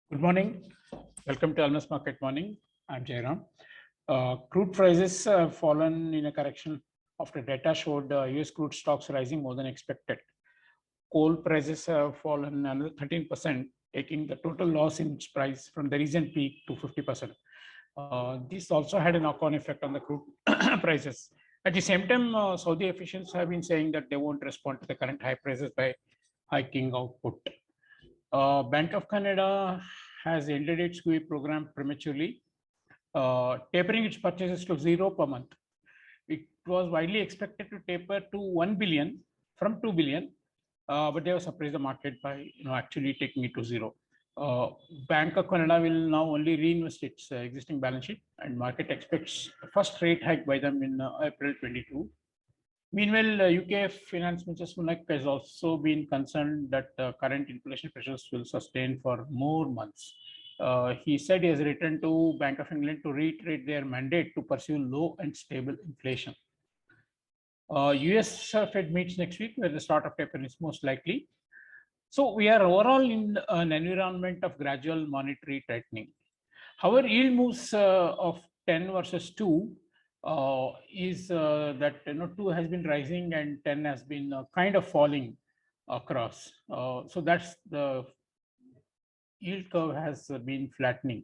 Good morning. Welcome to Almas Market Morning. I'm Jairam. Crude prices have fallen in a correction after data showed US crude stocks rising more than expected. Coal prices have fallen another 13%, taking the total loss in its price from the recent peak to 50%. This also had a knock-on effect on the crude prices. At the same time, Saudi officials have been saying that they won't respond to the current high prices by hiking output. Bank of Canada has ended its QE program prematurely, tapering its purchases to zero per month. It was widely expected to taper to 1 billion from 2 billion, but they have surprised the market by actually taking it to zero. Bank of Canada will now only reinvest its existing balance sheet, and market expects the first rate hike by them in April 22. Meanwhile, UK Finance Minister Sunak has also been concerned that current inflation pressures will sustain for more months. He said he has written to Bank of England to reiterate their mandate to pursue low and stable inflation. US Fed meets next week, where the start of tapering is most likely. So we are overall in an environment of gradual monetary tightening. However, yield moves of 10 versus 2 is that 2 has been rising and 10 has been kind of falling across. So that's the yield curve has been flattening.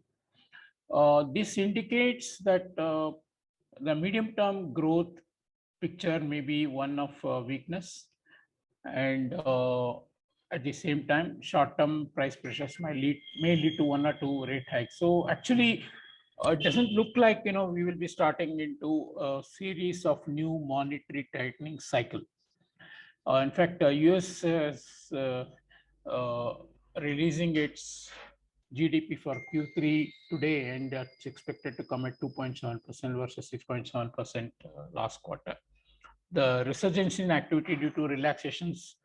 This indicates that the medium term growth picture may be one of weakness, and at the same time, short-term price pressures may lead to one or two rate hikes. So actually, it doesn't look like we will be starting into a series of new monetary tightening cycle. In fact, US is releasing its GDP for Q3 today, and it's expected to come at 2.7% versus 6.7% last quarter. The resurgence in activity due to relaxations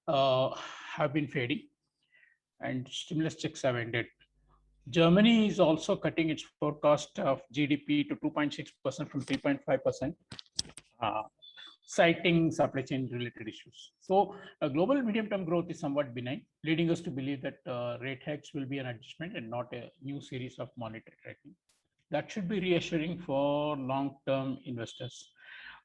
have been fading, and stimulus checks have ended. Germany is also cutting its forecast of GDP to 2.6% from 3.5%, uh, citing supply chain related issues. So, global medium term growth is somewhat benign, leading us to believe that rate hikes will be an adjustment and not a new series of monetary tightening. That should be reassuring for long term investors.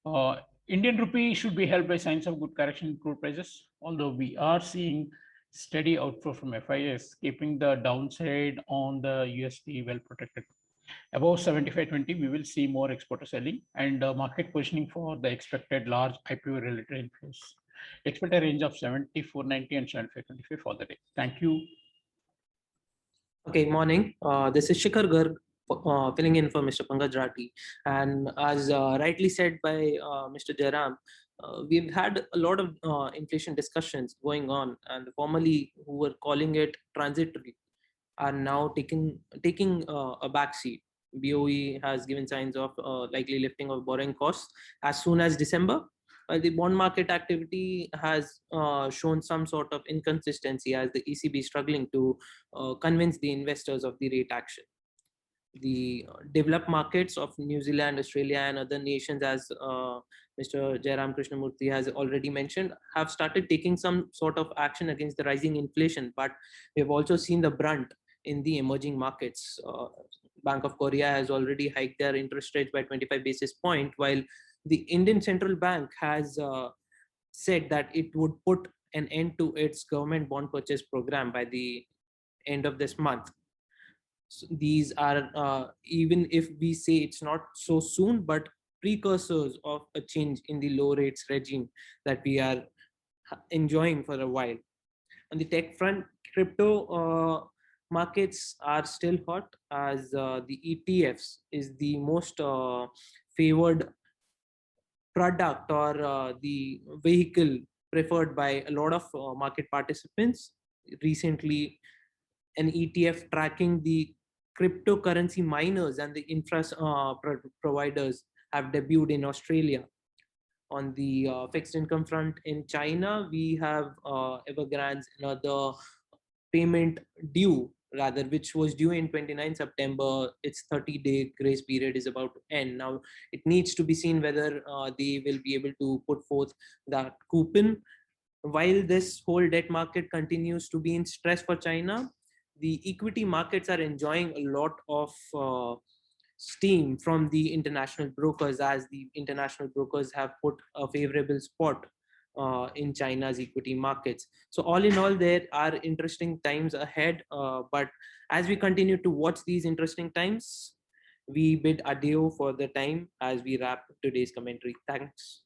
Uh, Indian rupee should be helped by signs of good correction in crude prices, although we are seeing steady outflow from FIS, keeping the downside on the USD well protected. Above 75.20, we will see more exporter selling and market positioning for the expected large IPO related inflows. Expect a range of 74.90 and 75.25 for the day. Thank you. Okay, morning. This is Shikhar Garg filling in for Mr. Pankaj Rathi. And as rightly said by Mr. Jairam, we've had a lot of inflation discussions going on, and formerly who were calling it transitory are now taking a backseat. BOE has given signs of likely lifting of borrowing costs as soon as December. The bond market activity has shown some sort of inconsistency as the ECB is struggling to convince the investors of the rate action. The developed markets of New Zealand, Australia, and other nations, as Mr. Jairam Krishnamurthy has already mentioned, have started taking some sort of action against the rising inflation. But we've also seen the brunt in the emerging markets. Bank of Korea has already hiked their interest rates by 25 basis points, while the Indian Central Bank has said that it would put an end to its government bond purchase program by the end of this month. So these are, even if we say it's not so soon, but precursors of a change in the low rates regime that we are enjoying for a while. On the tech front, crypto markets are still hot as the ETFs is the most favored product or the vehicle preferred by a lot of market participants. Recently, an ETF tracking the cryptocurrency miners and the infra providers have debuted in Australia. On the fixed income front in China, we have Evergrande's another payment due, rather, which was due in 29 September. Its 30-day grace period is about to end. Now, it needs to be seen whether they will be able to put forth that coupon. While this whole debt market continues to be in stress for China, the equity markets are enjoying a lot of steam from the international brokers, as the international brokers have put a favorable spot in China's equity markets. So all in all, there are interesting times ahead. But as we continue to watch these interesting times, we bid adieu for the time as we wrap today's commentary. Thanks.